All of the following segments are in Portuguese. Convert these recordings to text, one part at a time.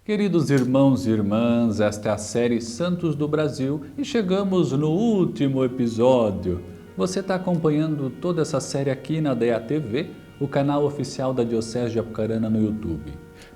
Queridos irmãos e irmãs, esta é a série Santos do Brasil e chegamos no último episódio. Você está acompanhando toda essa série aqui na DEA TV, o canal oficial da Diocese de Apucarana no YouTube.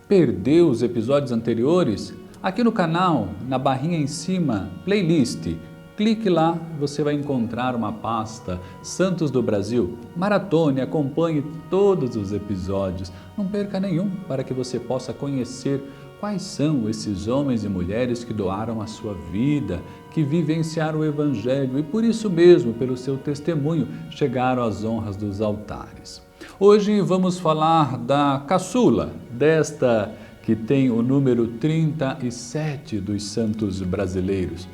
Perdeu os episódios anteriores? Aqui no canal, na barrinha em cima, playlist. Clique lá, você vai encontrar uma pasta Santos do Brasil. Maratone, acompanhe todos os episódios. Não perca nenhum para que você possa conhecer quais são esses homens e mulheres que doaram a sua vida, que vivenciaram o Evangelho e por isso mesmo, pelo seu testemunho, chegaram às honras dos altares. Hoje vamos falar da caçula, desta que tem o número 37 dos santos brasileiros,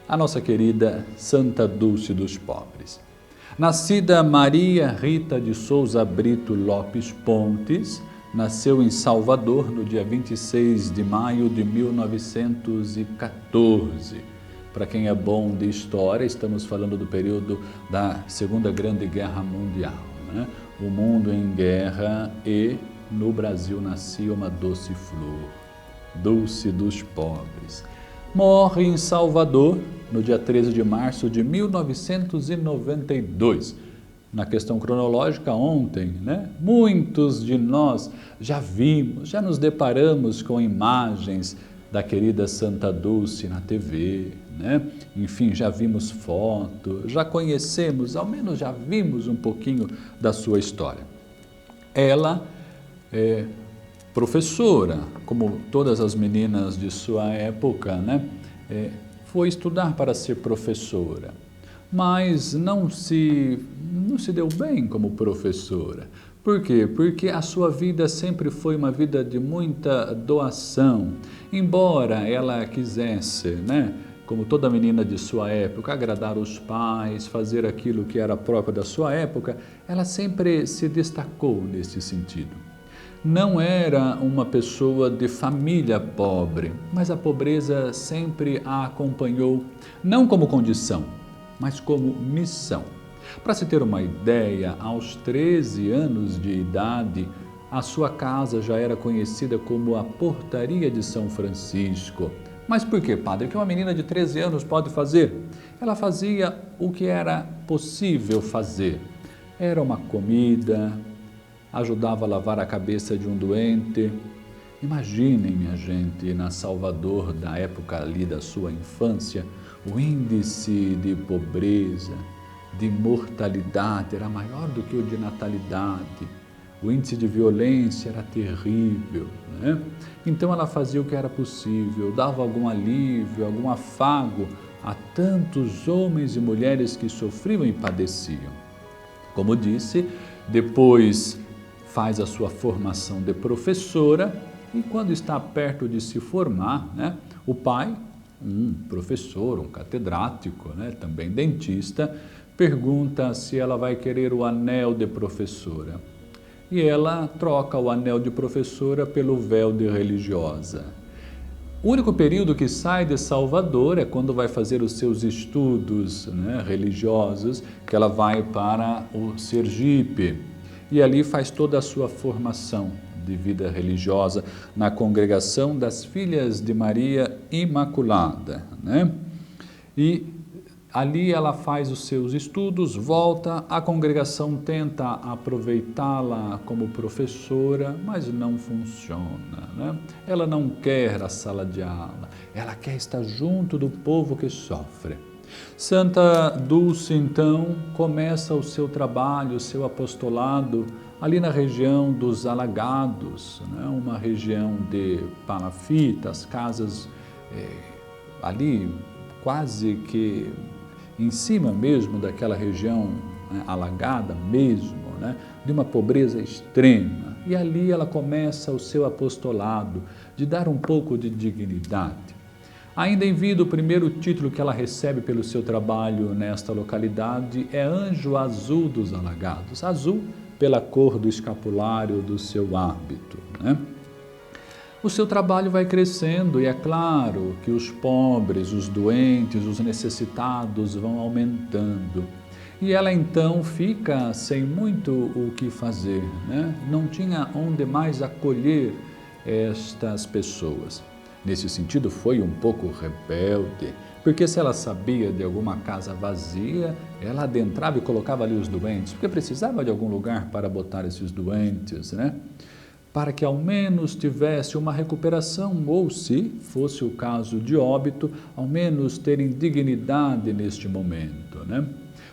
a nossa querida Santa Dulce dos Pobres. Nascida Maria Rita de Souza Brito Lopes Pontes, nasceu em Salvador no dia 26 de maio de 1914. Para quem é bom de história, estamos falando do período da Segunda Grande Guerra Mundial, né? O mundo em guerra e no Brasil nascia uma doce flor, Dulce dos Pobres. Morre em Salvador no dia 13 de março de 1992. Na questão cronológica ontem, né? Muitos de nós já vimos, já nos deparamos com imagens da querida Santa Dulce na TV, né? Enfim, já vimos foto, já conhecemos, ao menos já vimos um pouquinho da sua história. Ela é professora, como todas as meninas de sua época, né? Foi estudar para ser professora, mas não se deu bem como professora. Por quê? Porque a sua vida sempre foi uma vida de muita doação. Embora ela quisesse, né, como toda menina de sua época, agradar os pais, fazer aquilo que era próprio da sua época, ela sempre se destacou nesse sentido. Não era uma pessoa de família pobre, mas a pobreza sempre a acompanhou, não como condição, mas como missão. Para se ter uma ideia, aos 13 anos de idade, a sua casa já era conhecida como a Portaria de São Francisco. Mas por que, padre? O que uma menina de 13 anos pode fazer? Ela fazia o que era possível fazer. Era uma comida, ajudava a lavar a cabeça de um doente. Imaginem, minha gente, na Salvador, da época ali da sua infância, o índice de pobreza, de mortalidade era maior do que o de natalidade. O índice de violência era terrível, né? Então ela fazia o que era possível, dava algum alívio, algum afago a tantos homens e mulheres que sofriam e padeciam. Como disse, depois faz a sua formação de professora e quando está perto de se formar, né, o pai, um professor, um catedrático, né, também dentista, pergunta se ela vai querer o anel de professora. E ela troca o anel de professora pelo véu de religiosa. O único período que sai de Salvador é quando vai fazer os seus estudos, né, religiosos, que ela vai para o Sergipe. E ali faz toda a sua formação de vida religiosa na congregação das Filhas de Maria Imaculada, né? E ali ela faz os seus estudos, volta, a congregação tenta aproveitá-la como professora, mas não funciona, né? Ela não quer a sala de aula, ela quer estar junto do povo que sofre. Santa Dulce, então, começa o seu trabalho, o seu apostolado, ali na região dos Alagados, né? Uma região de palafitas, casas ali quase que em cima mesmo daquela região, né, alagada mesmo, né, de uma pobreza extrema. E ali ela começa o seu apostolado, de dar um pouco de dignidade. Ainda em vida, o primeiro título que ela recebe pelo seu trabalho nesta localidade é Anjo Azul dos Alagados, azul pela cor do escapulário do seu hábito, né? O seu trabalho vai crescendo e é claro que os pobres, os doentes, os necessitados vão aumentando. E ela então fica sem muito o que fazer, né? Não tinha onde mais acolher estas pessoas. Nesse sentido, foi um pouco rebelde, porque se ela sabia de alguma casa vazia, ela adentrava e colocava ali os doentes, porque precisava de algum lugar para botar esses doentes, né? Para que ao menos tivesse uma recuperação, ou se fosse o caso de óbito, ao menos terem dignidade neste momento, né?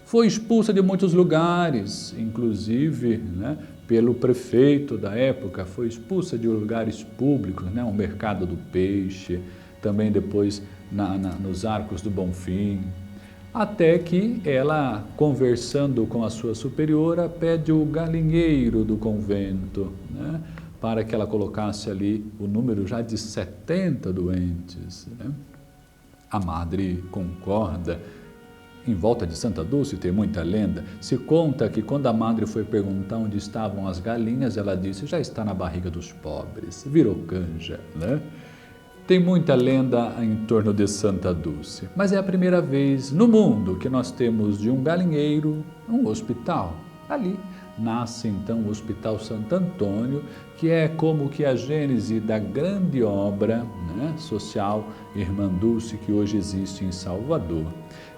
Foi expulsa de muitos lugares, inclusive, né, pelo prefeito da época, foi expulsa de lugares públicos, né, o mercado do peixe, também depois nos Arcos do Bonfim, até que ela, conversando com a sua superiora, pede o galinheiro do convento, né, para que ela colocasse ali o número já de 70 doentes, né? A madre concorda. Em volta de Santa Dulce tem muita lenda. Se conta que quando a madre foi perguntar onde estavam as galinhas, ela disse, já está na barriga dos pobres, virou canja, né? Tem muita lenda em torno de Santa Dulce, mas é a primeira vez no mundo que nós temos de um galinheiro um hospital. Ali nasce então o Hospital Santo Antônio, que é como que a gênese da grande obra, né, social Irmã Dulce, que hoje existe em Salvador,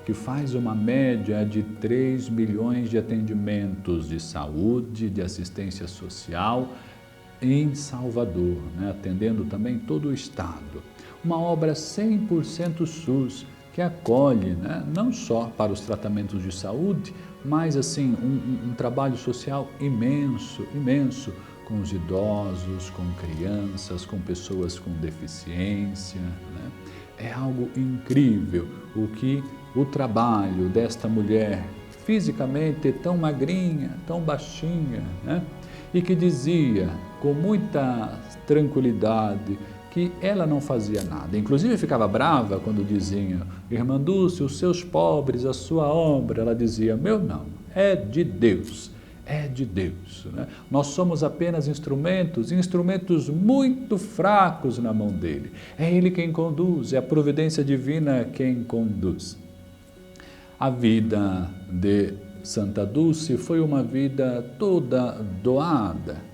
que faz uma média de 3 milhões de atendimentos de saúde, de assistência social em Salvador, né, atendendo também todo o estado. Uma obra 100% SUS, que acolhe, né, não só para os tratamentos de saúde, mas assim, um trabalho social imenso, imenso, com os idosos, com crianças, com pessoas com deficiência, né? É algo incrível o que o trabalho desta mulher, fisicamente tão magrinha, tão baixinha, né? E que dizia com muita tranquilidade que ela não fazia nada. Inclusive ficava brava quando diziam, Irmã Dulce, os seus pobres, a sua obra. Ela dizia, meu não, é de Deus, é de Deus, né? Nós somos apenas instrumentos muito fracos na mão dele. É ele quem conduz, é a providência divina quem conduz. A vida de Santa Dulce foi uma vida toda doada.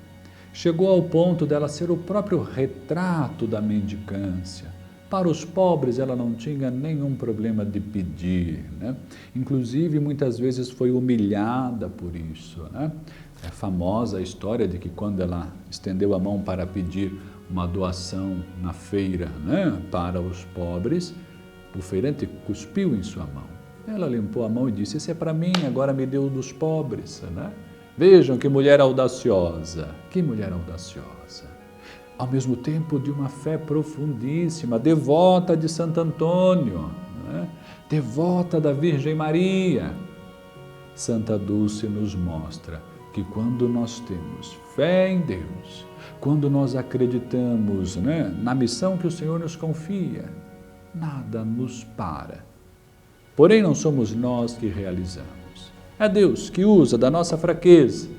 Chegou ao ponto dela ser o próprio retrato da mendicância. Para os pobres ela não tinha nenhum problema de pedir, né? Inclusive muitas vezes foi humilhada por isso, né? É famosa a história de que quando ela estendeu a mão para pedir uma doação na feira, né, para os pobres, o feirante cuspiu em sua mão. Ela limpou a mão e disse, esse é para mim, agora me deu dos pobres, né? Vejam que mulher audaciosa, que mulher audaciosa. Ao mesmo tempo de uma fé profundíssima, devota de Santo Antônio, né? Devota da Virgem Maria. Santa Dulce nos mostra que quando nós temos fé em Deus, quando nós acreditamos, né, na missão que o Senhor nos confia, nada nos para. Porém, não somos nós que realizamos. É Deus que usa da nossa fraqueza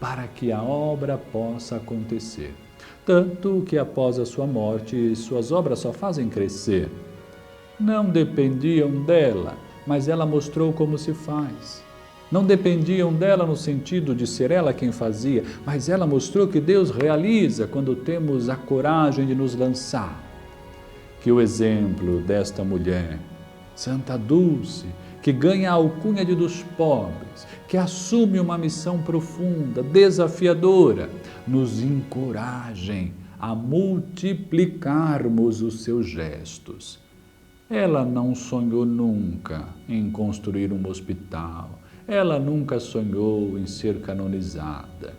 para que a obra possa acontecer. Tanto que após a sua morte, suas obras só fazem crescer. Não dependiam dela, mas ela mostrou como se faz. Não dependiam dela no sentido de ser ela quem fazia, mas ela mostrou que Deus realiza quando temos a coragem de nos lançar. Que o exemplo desta mulher, Santa Dulce, que ganha a alcunha de dos pobres, que assume uma missão profunda, desafiadora, nos encorajem a multiplicarmos os seus gestos. Ela não sonhou nunca em construir um hospital, ela nunca sonhou em ser canonizada.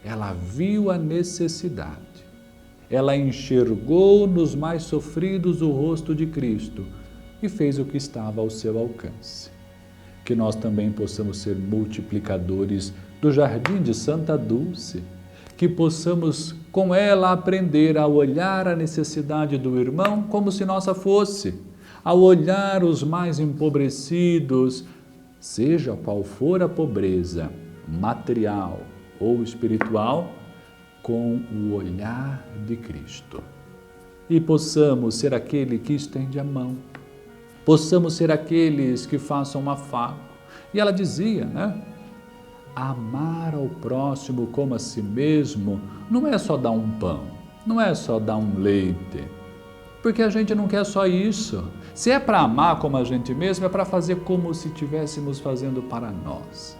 Ela viu a necessidade, ela enxergou nos mais sofridos o rosto de Cristo e fez o que estava ao seu alcance. Que nós também possamos ser multiplicadores do jardim de Santa Dulce, que possamos com ela aprender a olhar a necessidade do irmão como se nossa fosse, a olhar os mais empobrecidos, seja qual for a pobreza, material ou espiritual, com o olhar de Cristo. E possamos ser aquele que estende a mão, possamos ser aqueles que façam um afago. E ela dizia, né? Amar ao próximo como a si mesmo não é só dar um pão, não é só dar um leite. Porque a gente não quer só isso. Se é para amar como a gente mesmo, é para fazer como se estivéssemos fazendo para nós.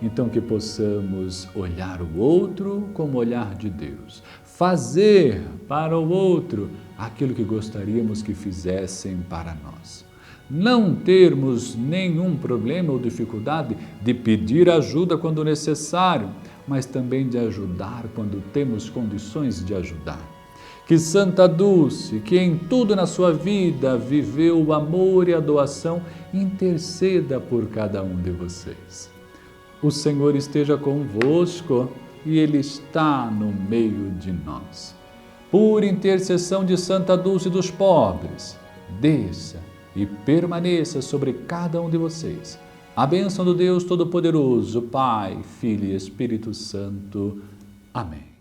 Então que possamos olhar o outro como o olhar de Deus. Fazer para o outro aquilo que gostaríamos que fizessem para nós. Não termos nenhum problema ou dificuldade de pedir ajuda quando necessário, mas também de ajudar quando temos condições de ajudar. Que Santa Dulce, que em tudo na sua vida viveu o amor e a doação, interceda por cada um de vocês. O Senhor esteja convosco e Ele está no meio de nós. Por intercessão de Santa Dulce dos pobres, desça e permaneça sobre cada um de vocês a bênção do Deus Todo-Poderoso, Pai, Filho e Espírito Santo. Amém.